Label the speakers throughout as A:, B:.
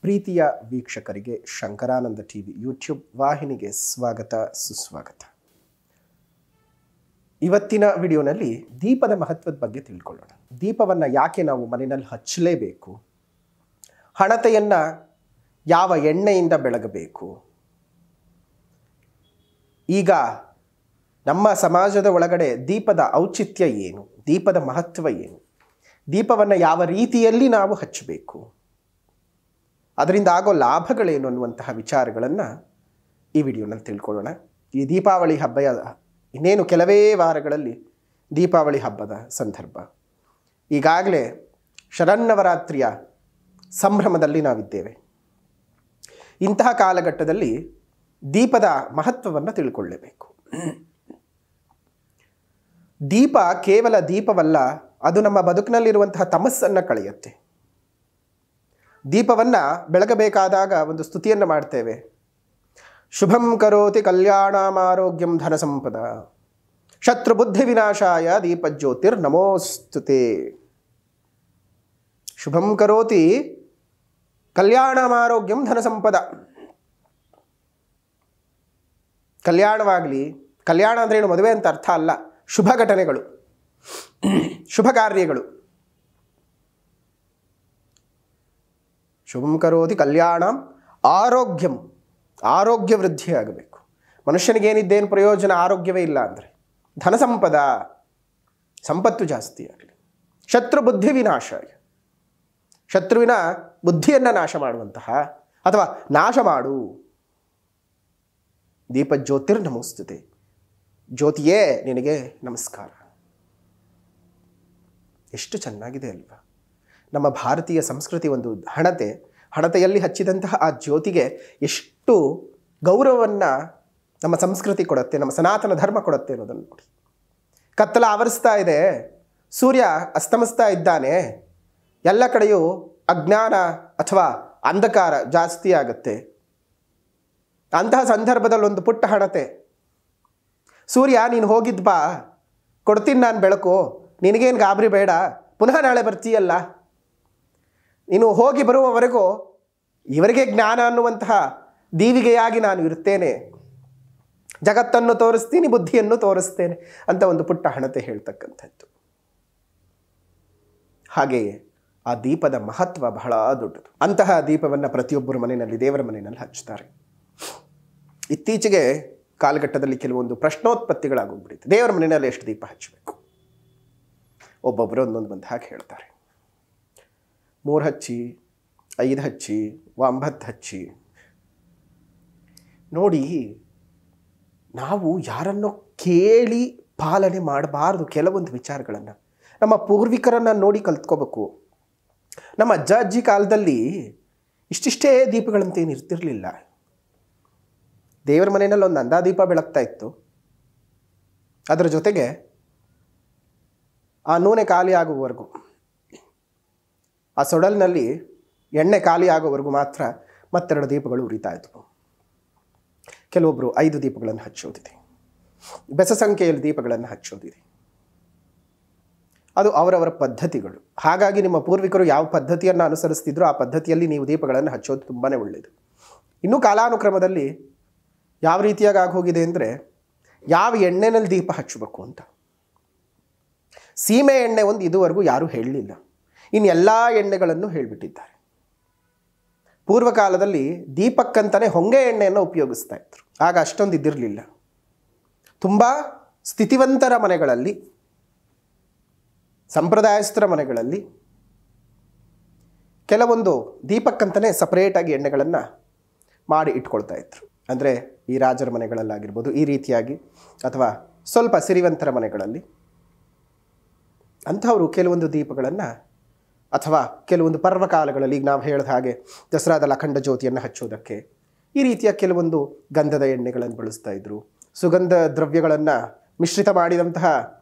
A: ಪ್ರೀತಿಯ ವೀಕ್ಷಕರಿಗೆ Shankaranand TV YouTube ವಾಹಿನಿಗೆ ಸ್ವಾಗತ ಸುಸ್ವಾಗತ. ಇವತ್ತಿನ ವಿಡಿಯೋನಲ್ಲಿ ದೀಪದ ಮಹತ್ವದ ಬಗ್ಗೆ ತಿಳ್ಕೊಳ್ಳೋಣ. ದೀಪವನ್ನು ಯಾಕೆ ನಾವು ಮನೆಯಲ್ಲಿ ಹಚ್ಚಲೇಬೇಕು, ಹಣತೆಯನ್ನು ಯಾವ ಎಣ್ಣೆಯಿಂದ ಬೆಳಗಬೇಕು, ಈಗ ನಮ್ಮ ಸಮಾಜದ ಒಳಗಡೆ ದೀಪದ ಔಚಿತ್ಯ ಏನು, ದೀಪದ ಮಹತ್ವ ಏನು, ದೀಪವನ್ನು ಯಾವ ರೀತಿಯಲ್ಲಿ ನಾವು ಹಚ್ಚಬೇಕು, ಅದರಿಂದ ಆಗೋ ಲಾಭಗಳೇನು ಅನ್ನುವಂತಹ ವಿಚಾರಗಳನ್ನು ಈ ವಿಡಿಯೋನಲ್ಲಿ ತಿಳ್ಕೊಳ್ಳೋಣ. ಈ ದೀಪಾವಳಿ ಹಬ್ಬ ಇನ್ನೇನು ಕೆಲವೇ ವಾರಗಳಲ್ಲಿ ದೀಪಾವಳಿ ಹಬ್ಬದ ಸಂದರ್ಭ. ಈಗಾಗಲೇ ಶರನ್ನವರಾತ್ರಿಯ ಸಂಭ್ರಮದಲ್ಲಿ ನಾವಿದ್ದೇವೆ. ಇಂತಹ ಕಾಲಘಟ್ಟದಲ್ಲಿ ದೀಪದ ಮಹತ್ವವನ್ನು ತಿಳ್ಕೊಳ್ಳೇಬೇಕು. ದೀಪ ಕೇವಲ ದೀಪವಲ್ಲ, ಅದು ನಮ್ಮ ಬದುಕಿನಲ್ಲಿರುವಂತಹ ತಮಸ್ಸನ್ನು ಕಳೆಯುತ್ತೆ. ದೀಪವನ್ನು ಬೆಳಗಬೇಕಾದಾಗ ಒಂದು ಸ್ತುತಿಯನ್ನು ಮಾಡ್ತೇವೆ. ಶುಭಂ ಕರೋತಿ ಕಲ್ಯಾಣಂ ಆರೋಗ್ಯಂ ಧನ ಸಂಪದ ಶತ್ರು ಬುದ್ಧಿ ವಿನಾಶಾಯ ದೀಪಜ್ಯೋತಿರ್ ನಮೋಸ್ತುತೆ. ಶುಭಂ ಕರೋತಿ ಕಲ್ಯಾಣಂ ಆರೋಗ್ಯಂ ಧನ ಸಂಪದ. ಕಲ್ಯಾಣವಾಗಲಿ, ಕಲ್ಯಾಣ ಅಂದ್ರೆ ಏನು, ಮದುವೆ ಅಂತ ಅರ್ಥ ಅಲ್ಲ, ಶುಭ ಘಟನೆಗಳು, ಶುಭ ಕಾರ್ಯಗಳು. ಶುಭಂ ಕರೋತಿ ಕಲ್ಯಾಣಂ ಆರೋಗ್ಯಂ, ಆರೋಗ್ಯ ವೃದ್ಧಿಯಾಗಬೇಕು. ಮನುಷ್ಯನಿಗೇನಿದ್ದೇನು ಪ್ರಯೋಜನ, ಆರೋಗ್ಯವೇ ಇಲ್ಲ ಅಂದರೆ. ಧನ ಸಂಪದ, ಸಂಪತ್ತು ಜಾಸ್ತಿ ಆಗಲಿ. ಶತ್ರು ಬುದ್ಧಿ ವಿನಾಶಾಯ, ಶತ್ರುವಿನ ಬುದ್ಧಿಯನ್ನು ನಾಶ ಮಾಡುವಂತಹ ಅಥವಾ ನಾಶ ಮಾಡು. ದೀಪ ಜ್ಯೋತಿರ್ ನಮೋಸ್ತುತೆ, ಜ್ಯೋತಿಯೇ ನಿನಗೆ ನಮಸ್ಕಾರ. ಎಷ್ಟು ಚೆನ್ನಾಗಿದೆ ಅಲ್ವಾ ನಮ್ಮ ಭಾರತೀಯ ಸಂಸ್ಕೃತಿ. ಒಂದು ಹಣತೆಯಲ್ಲಿ ಹಚ್ಚಿದಂತಹ ಆ ಜ್ಯೋತಿಗೆ ಎಷ್ಟು ಗೌರವವನ್ನು ನಮ್ಮ ಸಂಸ್ಕೃತಿ ಕೊಡುತ್ತೆ, ನಮ್ಮ ಸನಾತನ ಧರ್ಮ ಕೊಡುತ್ತೆ ಅನ್ನೋದನ್ನು ನೋಡಿ. ಕತ್ತಲ ಆವರಿಸ್ತಾ ಇದೆ, ಸೂರ್ಯ ಅಸ್ತಮಿಸ್ತಾ ಇದ್ದಾನೆ, ಎಲ್ಲ ಕಡೆಯೂ ಅಜ್ಞಾನ ಅಥವಾ ಅಂಧಕಾರ ಜಾಸ್ತಿ ಆಗುತ್ತೆ. ಅಂತಹ ಸಂದರ್ಭದಲ್ಲಿ ಒಂದು ಪುಟ್ಟ ಹಣತೆ, ಸೂರ್ಯ ನೀನು ಹೋಗಿದ್ದು ಬಾ, ಕೊಡ್ತೀನಿ ನಾನು ಬೆಳಕು, ನಿನಗೇನು ಗಾಬರಿ ಬೇಡ, ಪುನಃ ನಾಳೆ ಬರ್ತೀಯಲ್ಲ, ನೀನು ಹೋಗಿ ಬರುವವರೆಗೂ ಇವರಿಗೆ ಜ್ಞಾನ ಅನ್ನುವಂತಹ ದೀವಿಗೆಯಾಗಿ ನಾನು ಇರ್ತೇನೆ, ಜಗತ್ತನ್ನು ತೋರಿಸ್ತೀನಿ, ಬುದ್ಧಿಯನ್ನು ತೋರಿಸ್ತೇನೆ ಅಂತ ಒಂದು ಪುಟ್ಟ ಹಣತೆ ಹೇಳ್ತಕ್ಕಂಥದ್ದು. ಹಾಗೆಯೇ ಆ ದೀಪದ ಮಹತ್ವ ಬಹಳ ದೊಡ್ಡದು. ಅಂತಹ ದೀಪವನ್ನು ಪ್ರತಿಯೊಬ್ಬರು ಮನೆಯಲ್ಲಿ, ದೇವರ ಮನೆಯಲ್ಲಿ ಹಚ್ಚುತ್ತಾರೆ. ಇತ್ತೀಚೆಗೆ ಕಾಲಘಟ್ಟದಲ್ಲಿ ಕೆಲವೊಂದು ಪ್ರಶ್ನೋತ್ಪತ್ತಿಗಳಾಗೋಗ್ಬಿಟ್ಟಿದೆ. ದೇವರ ಮನೆಯಲ್ಲಿ ಎಷ್ಟು ದೀಪ ಹಚ್ಚಬೇಕು? ಒಬ್ಬೊಬ್ಬರು ಒಂದೊಂದು ಬಂದು ಹಾಗೆ ಹೇಳ್ತಾರೆ. 3 ಹಚ್ಚಿ, 5 ಹಚ್ಚಿ, 9 ಹಚ್ಚಿ. ನೋಡಿ, ನಾವು ಯಾರನ್ನೋ ಕೇಳಿ ಪಾಲನೆ ಮಾಡಬಾರ್ದು. ಕೆಲವೊಂದು ವಿಚಾರಗಳನ್ನು ನಮ್ಮ ಪೂರ್ವಿಕರನ್ನು ನೋಡಿ ಕಲ್ತ್ಕೋಬೇಕು. ನಮ್ಮ ಅಜ್ಜ ಅಜ್ಜಿ ಕಾಲದಲ್ಲಿ ಇಷ್ಟಿಷ್ಟೇ ದೀಪಗಳಂತೇನು ಇರ್ತಿರಲಿಲ್ಲ. ದೇವರ ಮನೆಯಲ್ಲಿ ಒಂದು ಅಂದಾದೀಪ ಬೆಳಗ್ತಾ ಇತ್ತು. ಅದರ ಜೊತೆಗೆ ಆ ನೂನೆ ಖಾಲಿ ಆಗುವವರೆಗೂ, ಆ ಸೊಡಲಿನಲ್ಲಿ ಎಣ್ಣೆ ಖಾಲಿ ಆಗೋವರೆಗೂ ಮಾತ್ರ ಮತ್ತೆರಡು ದೀಪಗಳು ಉರಿತಾ ಇದ್ವು. ಕೆಲವೊಬ್ಬರು 5 ದೀಪಗಳನ್ನು ಹಚ್ಚೋದಿದೆ, ಬೆಸ ಸಂಖ್ಯೆಯಲ್ಲಿ ದೀಪಗಳನ್ನು ಹಚ್ಚೋದಿದೆ. ಅದು ಅವರವರ ಪದ್ಧತಿಗಳು. ಹಾಗಾಗಿ ನಿಮ್ಮ ಪೂರ್ವಿಕರು ಯಾವ ಪದ್ಧತಿಯನ್ನು ಅನುಸರಿಸ್ತಿದ್ರು ಆ ಪದ್ಧತಿಯಲ್ಲಿ ನೀವು ದೀಪಗಳನ್ನು ಹಚ್ಚೋದು ತುಂಬಾ ಒಳ್ಳೆಯದು. ಇನ್ನೂ ಕಾಲಾನುಕ್ರಮದಲ್ಲಿ ಯಾವ ರೀತಿಯಾಗಿ ಆಗೋಗಿದೆ ಅಂದರೆ, ಯಾವ ಎಣ್ಣೆನಲ್ಲಿ ದೀಪ ಹಚ್ಚಬೇಕು ಅಂತ ಸೀಮೆ ಎಣ್ಣೆ ಒಂದು ಇದುವರೆಗೂ ಯಾರೂ ಹೇಳಲಿಲ್ಲ. ಇನ್ನು ಎಲ್ಲ ಎಣ್ಣೆಗಳನ್ನು ಹೇಳಿಬಿಟ್ಟಿದ್ದಾರೆ. ಪೂರ್ವಕಾಲದಲ್ಲಿ ದೀಪಕ್ಕಂತಲೇ ಹೊಂಗೆ ಎಣ್ಣೆಯನ್ನು ಉಪಯೋಗಿಸ್ತಾ ಇದ್ರು. ಆಗ ಅಷ್ಟೊಂದು ಇದ್ದಿರಲಿಲ್ಲ. ತುಂಬ ಸ್ಥಿತಿವಂತರ ಮನೆಗಳಲ್ಲಿ, ಸಂಪ್ರದಾಯಸ್ಥರ ಮನೆಗಳಲ್ಲಿ ಕೆಲವೊಂದು ದೀಪಕ್ಕಂತಲೇ ಸಪ್ರೇಟಾಗಿ ಎಣ್ಣೆಗಳನ್ನು ಮಾಡಿ ಇಟ್ಕೊಳ್ತಾ ಇದ್ರು. ಅಂದರೆ ಈ ರಾಜರ ಮನೆಗಳಲ್ಲಾಗಿರ್ಬೋದು ಈ ರೀತಿಯಾಗಿ, ಅಥವಾ ಸ್ವಲ್ಪ ಸಿರಿವಂತರ ಮನೆಗಳಲ್ಲಿ ಅಂಥವರು ಕೆಲವೊಂದು ದೀಪಗಳನ್ನು, ಅಥವಾ ಕೆಲವೊಂದು ಪರ್ವಕಾಲಗಳಲ್ಲಿ, ಈಗ ನಾವು ಹೇಳಿದ ಹಾಗೆ ದಸರಾದಲ್ಲಿ ಅಖಂಡ ಜ್ಯೋತಿಯನ್ನು ಹಚ್ಚೋದಕ್ಕೆ ಈ ರೀತಿಯ ಕೆಲವೊಂದು ಗಂಧದ ಎಣ್ಣೆಗಳನ್ನು ಬಳಸ್ತಾ ಇದ್ದರು. ಸುಗಂಧ ದ್ರವ್ಯಗಳನ್ನು ಮಿಶ್ರಿತ ಮಾಡಿದಂತಹ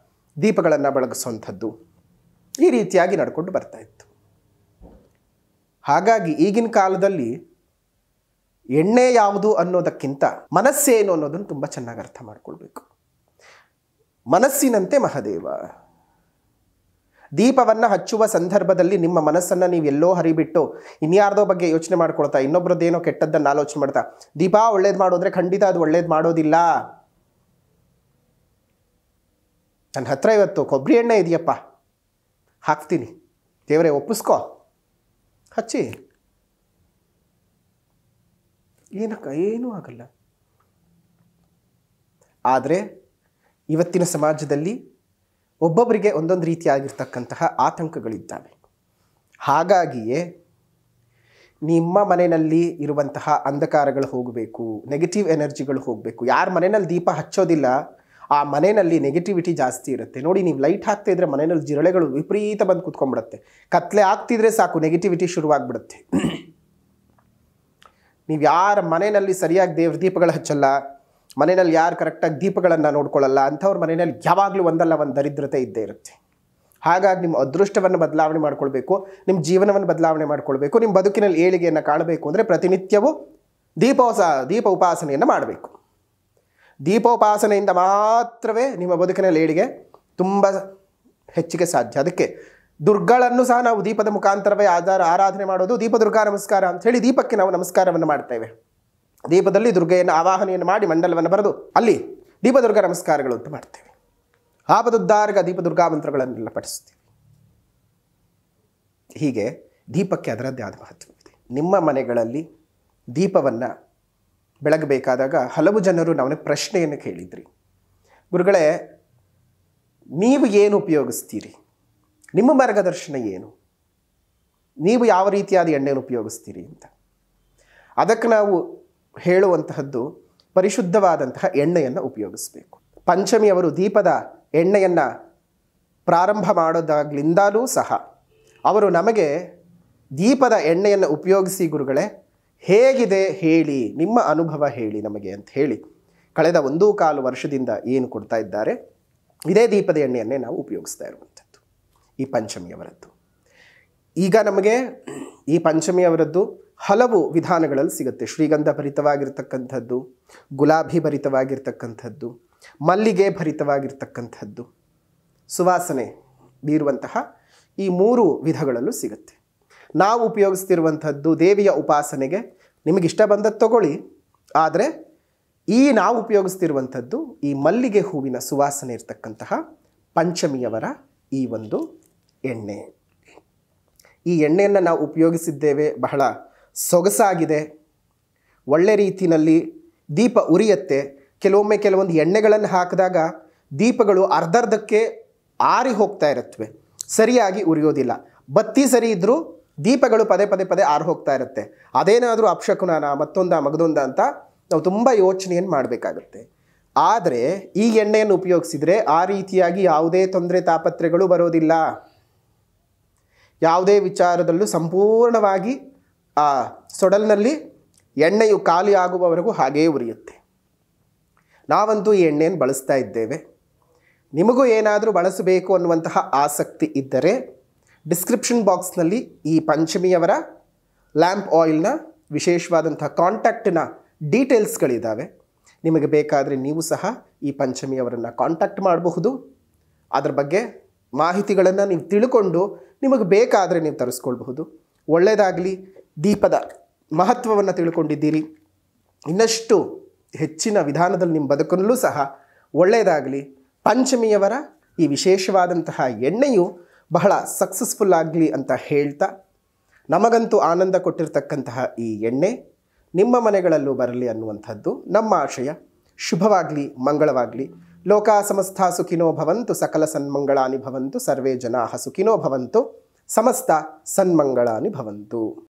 A: ದೀಪಗಳನ್ನು ಬೆಳಗಿಸುವಂಥದ್ದು ಈ ರೀತಿಯಾಗಿ ನಡ್ಕೊಂಡು ಬರ್ತಾ ಇತ್ತು. ಹಾಗಾಗಿ ಈಗಿನ ಕಾಲದಲ್ಲಿ ಎಣ್ಣೆ ಯಾವುದು ಅನ್ನೋದಕ್ಕಿಂತ ಮನಸ್ಸೇನು ಅನ್ನೋದನ್ನು ತುಂಬ ಚೆನ್ನಾಗಿ ಅರ್ಥ ಮಾಡ್ಕೊಳ್ಬೇಕು. ಮನಸ್ಸಿನಂತೆ ಮಹಾದೇವ. ದೀಪವನ್ನು ಹಚ್ಚುವ ಸಂದರ್ಭದಲ್ಲಿ ನಿಮ್ಮ ಮನಸ್ಸನ್ನು ನೀವು ಎಲ್ಲೋ ಹರಿಬಿಟ್ಟು ಇನ್ಯಾರ್ದೋ ಬಗ್ಗೆ ಯೋಚನೆ ಮಾಡ್ಕೊಳ್ತಾ, ಇನ್ನೊಬ್ರದ್ದೇನೋ ಕೆಟ್ಟದ್ದನ್ನು ಆಲೋಚನೆ ಮಾಡ್ತಾ ದೀಪ ಒಳ್ಳೇದು ಮಾಡೋದ್ರೆ ಖಂಡಿತ ಅದು ಒಳ್ಳೇದು ಮಾಡೋದಿಲ್ಲ. ನನ್ನ ಹತ್ರ ಇವತ್ತು ಕೊಬ್ಬರಿ ಎಣ್ಣೆ ಇದೆಯಪ್ಪ, ಹಾಕ್ತೀನಿ, ದೇವರೇ ಒಪ್ಪಿಸ್ಕೋ, ಹಚ್ಚಿ, ಏನೂ ಆಗಲ್ಲ. ಆದರೆ ಇವತ್ತಿನ ಸಮಾಜದಲ್ಲಿ ಒಬ್ಬೊಬ್ಬರಿಗೆ ಒಂದೊಂದು ರೀತಿಯಾಗಿರ್ತಕ್ಕಂತಹ ಆತಂಕಗಳಿದ್ದಾವೆ. ಹಾಗಾಗಿಯೇ ನಿಮ್ಮ ಮನೆಯಲ್ಲಿ ಇರುವಂತಹ ಅಂಧಕಾರಗಳು ಹೋಗಬೇಕು, ನೆಗೆಟಿವ್ ಎನರ್ಜಿಗಳು ಹೋಗಬೇಕು. ಯಾರ ಮನೆಯಲ್ಲಿ ದೀಪ ಹಚ್ಚೋದಿಲ್ಲ ಆ ಮನೆಯಲ್ಲಿ ನೆಗೆಟಿವಿಟಿ ಜಾಸ್ತಿ ಇರುತ್ತೆ. ನೋಡಿ, ನೀವು ಲೈಟ್ ಹಾಕ್ತಾ ಇದ್ರೆ ಮನೆಯಲ್ಲಿ ಜಿರಳೆಗಳು ವಿಪರೀತ ಬಂದು ಕೂತ್ಕೊಂಡ್ಬಿಡುತ್ತೆ. ಕತ್ಲೆ ಆಗ್ತಿದ್ರೆ ಸಾಕು ನೆಗೆಟಿವಿಟಿ ಶುರುವಾಗ್ಬಿಡುತ್ತೆ. ನೀವು ಯಾರ ಮನೆಯಲ್ಲಿ ಸರಿಯಾಗಿ ದೇವ್ರ ದೀಪಗಳು ಹಚ್ಚಲ್ಲ, ಮನೆಯಲ್ಲಿ ಯಾರು ಕರೆಕ್ಟಾಗಿ ದೀಪಗಳನ್ನು ನೋಡ್ಕೊಳ್ಳಲ್ಲ, ಅಂಥವ್ರ ಮನೆಯಲ್ಲಿ ಯಾವಾಗಲೂ ಒಂದಲ್ಲ ಒಂದು ದರಿದ್ರತೆ ಇದ್ದೇ ಇರುತ್ತೆ. ಹಾಗಾಗಿ ನಿಮ್ಮ ಅದೃಷ್ಟವನ್ನು ಬದಲಾವಣೆ ಮಾಡ್ಕೊಳ್ಬೇಕು, ನಿಮ್ಮ ಜೀವನವನ್ನು ಬದಲಾವಣೆ ಮಾಡ್ಕೊಳ್ಬೇಕು, ನಿಮ್ಮ ಬದುಕಿನಲ್ಲಿ ಏಳಿಗೆಯನ್ನು ಕಾಣಬೇಕು ಅಂದರೆ ಪ್ರತಿನಿತ್ಯವೂ ದೀಪ ಉಪಾಸನೆಯನ್ನು ಮಾಡಬೇಕು. ದೀಪೋಪಾಸನೆಯಿಂದ ಮಾತ್ರವೇ ನಿಮ್ಮ ಬದುಕಿನಲ್ಲಿ ಏಳಿಗೆ ತುಂಬ ಹೆಚ್ಚಿಗೆ ಸಾಧ್ಯ. ಅದಕ್ಕೆ ದುರ್ಗಳನ್ನು ಸಹ ನಾವು ದೀಪದ ಮುಖಾಂತರವೇ ಆರಾಧನೆ ಮಾಡೋದು. ದೀಪ ದುರ್ಗಾ ನಮಸ್ಕಾರ ಅಂತ ಹೇಳಿ ದೀಪಕ್ಕೆ ನಾವು ನಮಸ್ಕಾರವನ್ನು ಮಾಡ್ತೇವೆ. ದೀಪದಲ್ಲಿ ದುರ್ಗೆಯನ್ನು ಆವಾಹನೆಯನ್ನು ಮಾಡಿ ಮಂಡಲವನ್ನು ಬರೆದು ಅಲ್ಲಿ ದೀಪ ದುರ್ಗಾ ನಮಸ್ಕಾರಗಳು ಅಂತ ಮಾಡ್ತೇವೆ. ಆಪದುದ್ಧಾರಕ ದೀಪ ದುರ್ಗಾ ಮಂತ್ರಗಳನ್ನೆಲ್ಲ ಪಠಿಸ್ತೀವಿ. ಹೀಗೆ ದೀಪಕ್ಕೆ ಅದರದ್ದೇ ಆದ ಮಹತ್ವವಿದೆ. ನಿಮ್ಮ ಮನೆಗಳಲ್ಲಿ ದೀಪವನ್ನು ಬೆಳಗಬೇಕಾದಾಗ ಹಲವು ಜನರು ನಮಗೆ ಪ್ರಶ್ನೆಯನ್ನು ಕೇಳಿದ್ರಿ, ಗುರುಗಳೇ ನೀವು ಏನು ಉಪಯೋಗಿಸ್ತೀರಿ, ನಿಮ್ಮ ಮಾರ್ಗದರ್ಶನ ಏನು, ನೀವು ಯಾವ ರೀತಿಯಾದ ಎಣ್ಣೆಯನ್ನು ಉಪಯೋಗಿಸ್ತೀರಿ ಅಂತ. ಅದಕ್ಕೆ ನಾವು ಹೇಳುವಂತಹದ್ದು ಪರಿಶುದ್ಧವಾದಂತಹ ಎಣ್ಣೆಯನ್ನು ಉಪಯೋಗಿಸಬೇಕು. ಪಂಚಮಿಯವರು ದೀಪದ ಎಣ್ಣೆಯನ್ನು ಪ್ರಾರಂಭ ಮಾಡೋದಾಗ್ಲಿಂದಲೂ ಸಹ ಅವರು ನಮಗೆ ದೀಪದ ಎಣ್ಣೆಯನ್ನು ಉಪಯೋಗಿಸಿ ಗುರುಗಳೇ ಹೇಗಿದೆ ಹೇಳಿ, ನಿಮ್ಮ ಅನುಭವ ಹೇಳಿ ನಮಗೆ ಅಂತ ಹೇಳಿ ಕಳೆದ 1.25 ವರ್ಷದಿಂದ ಏನು ಕೊಡ್ತಾ ಇದ್ದಾರೆ, ಇದೇ ದೀಪದ ಎಣ್ಣೆಯನ್ನೇ ನಾವು ಉಪಯೋಗಿಸ್ತಾ ಇರುವಂಥದ್ದು ಈ ಪಂಚಮಿಯವರದ್ದು. ಈಗ ನಮಗೆ ಈ ಪಂಚಮಿಯವರದ್ದು ಹಲವು ವಿಧಾನಗಳಲ್ಲಿ ಸಿಗುತ್ತೆ. ಶ್ರೀಗಂಧ ಭರಿತವಾಗಿರ್ತಕ್ಕಂಥದ್ದು, ಗುಲಾಬಿ ಭರಿತವಾಗಿರ್ತಕ್ಕಂಥದ್ದು, ಮಲ್ಲಿಗೆ ಭರಿತವಾಗಿರ್ತಕ್ಕಂಥದ್ದು, ಸುವಾಸನೆ ಬೀರುವಂತಹ ಈ 3 ವಿಧಗಳಲ್ಲೂ ಸಿಗುತ್ತೆ. ನಾವು ಉಪಯೋಗಿಸ್ತಿರುವಂಥದ್ದು ದೇವಿಯ ಉಪಾಸನೆಗೆ ನಿಮಗಿಷ್ಟ ಬಂದದ್ದು ತಗೊಳ್ಳಿ. ಆದರೆ ನಾವು ಉಪಯೋಗಿಸ್ತಿರುವಂಥದ್ದು ಈ ಮಲ್ಲಿಗೆ ಹೂವಿನ ಸುವಾಸನೆ ಇರ್ತಕ್ಕಂತಹ ಪಂಚಮಿಯವರ ಈ ಒಂದು ಎಣ್ಣೆ. ಈ ಎಣ್ಣೆಯನ್ನು ನಾವು ಉಪಯೋಗಿಸಿದ್ದೇವೆ, ಬಹಳ ಸೊಗಸಾಗಿದೆ, ಒಳ್ಳೆ ರೀತಿಯಲ್ಲಿ ದೀಪ ಉರಿಯುತ್ತೆ. ಕೆಲವೊಂದು ಎಣ್ಣೆಗಳನ್ನು ಹಾಕಿದಾಗ ದೀಪಗಳು ಅರ್ಧಕ್ಕೆ ಆರಿ ಹೋಗ್ತಾ ಇರುತ್ತವೆ, ಸರಿಯಾಗಿ ಉರಿಯೋದಿಲ್ಲ. ಬತ್ತಿ ಸರಿ ಇದ್ದರೂ ದೀಪಗಳು ಪದೇ ಆರು ಹೋಗ್ತಾ ಇರುತ್ತೆ. ಅದೇನಾದರೂ ಅಪಶಕುನಾನ ಮಗದೊಂದ ಅಂತ ನಾವು ತುಂಬ ಯೋಚನೆಯನ್ನು ಮಾಡಬೇಕಾಗುತ್ತೆ. ಆದರೆ ಈ ಎಣ್ಣೆಯನ್ನು ಉಪಯೋಗಿಸಿದರೆ ಆ ರೀತಿಯಾಗಿ ಯಾವುದೇ ತೊಂದರೆ ತಾಪತ್ರೆಗಳು ಬರೋದಿಲ್ಲ. ಯಾವುದೇ ವಿಚಾರದಲ್ಲೂ ಸಂಪೂರ್ಣವಾಗಿ ಆ ಸೊಡಲಿನಲ್ಲಿ ಎಣ್ಣೆಯು ಖಾಲಿ ಆಗುವವರೆಗೂ ಹಾಗೇ ಉರಿಯುತ್ತೆ. ನಾವಂತೂ ಈ ಎಣ್ಣೆಯನ್ನು ಬಳಸ್ತಾ ಇದ್ದೇವೆ. ನಿಮಗೂ ಏನಾದರೂ ಬಳಸಬೇಕು ಅನ್ನುವಂತಹ ಆಸಕ್ತಿ ಇದ್ದರೆ ಡಿಸ್ಕ್ರಿಪ್ಷನ್ ಬಾಕ್ಸ್ನಲ್ಲಿ ಈ ಪಂಚಮಿಯವರ ಲ್ಯಾಂಪ್ ಆಯಿಲ್ನ ವಿಶೇಷವಾದಂಥ ಕಾಂಟ್ಯಾಕ್ಟಿನ ಡೀಟೇಲ್ಸ್ಗಳಿದ್ದಾವೆ. ನಿಮಗೆ ಬೇಕಾದರೆ ನೀವು ಸಹ ಈ ಪಂಚಮಿಯವರನ್ನು ಕಾಂಟ್ಯಾಕ್ಟ್ ಮಾಡಬಹುದು. ಅದರ ಬಗ್ಗೆ ಮಾಹಿತಿಗಳನ್ನು ನೀವು ತಿಳ್ಕೊಂಡು ನಿಮಗೆ ಬೇಕಾದರೆ ನೀವು ತರಿಸ್ಕೊಳ್ಬಹುದು. ಒಳ್ಳೆಯದಾಗಲಿ. ದೀಪದ ಮಹತ್ವವನ್ನು ತಿಳ್ಕೊಂಡಿದ್ದೀರಿ. ಇನ್ನಷ್ಟು ಹೆಚ್ಚಿನ ವಿಧಾನದಲ್ಲಿ ನಿಮ್ಮ ಬದುಕಲ್ಲೂ ಸಹ ಒಳ್ಳೆಯದಾಗಲಿ. ಪಂಚಮಿಯವರ ಈ ವಿಶೇಷವಾದಂತಹ ಎಣ್ಣೆಯು ಬಹಳ ಸಕ್ಸಸ್ಫುಲ್ ಆಗಲಿ ಅಂತ ಹೇಳ್ತಾ, ನಮಗಂತೂ ಆನಂದ ಕೊಟ್ಟಿರ್ತಕ್ಕಂತಹ ಈ ಎಣ್ಣೆ ನಿಮ್ಮ ಮನೆಗಳಲ್ಲೂ ಬರಲಿ ಅನ್ನುವಂಥದ್ದು ನಮ್ಮ ಆಶಯ. ಶುಭವಾಗಲಿ, ಮಂಗಳವಾಗಲಿ. ಲೋಕಾ ಸಮಸ್ತ ಸುಖಿನೋ ಭವಂತು, ಸಕಲ ಸನ್ಮಂಗಳಾನಿ ಭವಂತು, ಸರ್ವೇ ಜನಾಃ ಸುಖಿನೋ ಭವಂತು, ಸಮಸ್ತ ಸನ್ಮಂಗಳಾನಿ ಭವಂತು.